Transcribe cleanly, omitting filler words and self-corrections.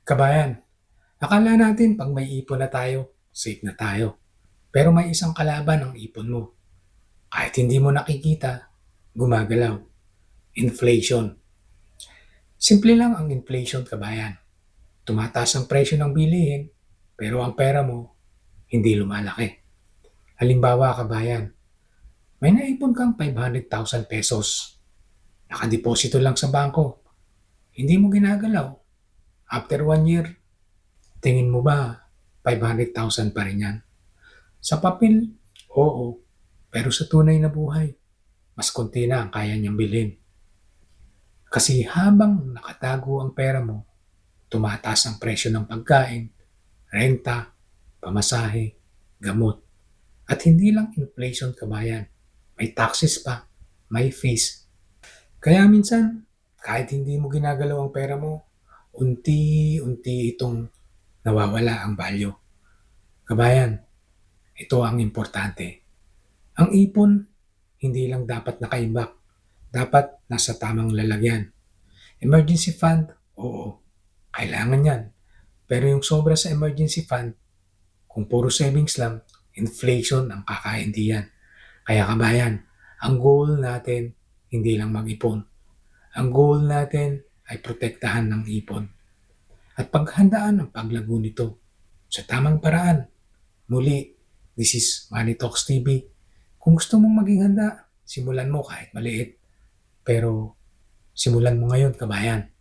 Kabayan, akala natin pag may ipon na tayo, safe na tayo. Pero may isang kalaban ang ipon mo. Kahit hindi mo nakikita, gumagalaw. Inflation. Simple lang ang inflation, kabayan. Tumataas ang presyo ng bilihin, pero ang pera mo hindi lumalaki. Halimbawa, kabayan, may naipon kang 500,000 pesos. Nakadeposito lang sa bangko. Hindi mo ginagalaw. After 1 year, tingin mo ba 500,000 pa rin yan? Sa papel, oo. Pero sa tunay na buhay, mas konti na ang kaya niyang bilhin. Kasi habang nakatago ang pera mo, tumataas ang presyo ng pagkain, renta, pamasahe, gamot. At hindi lang inflation, kabayan. May taxes pa, may fees. Kaya minsan, kahit hindi mo ginagalaw ang pera mo, unti-unti itong nawawala ang value. Kabayan, ito ang importante. Ang ipon, hindi lang dapat nakaimbak. Dapat nasa tamang lalagyan. Emergency fund, oo, kailangan yan. Pero yung sobra sa emergency fund, kung puro savings lang, inflation ang kakaindi yan. Kaya kabayan, ang goal natin, hindi lang mag-ipon. Ang goal natin ay protektahan ng ipon. At paghandaan ang paglago nito sa tamang paraan. Muli, this is Money Talks TV. Kung gusto mong maging handa, simulan mo kahit maliit. Pero simulan mo ngayon, kabayan.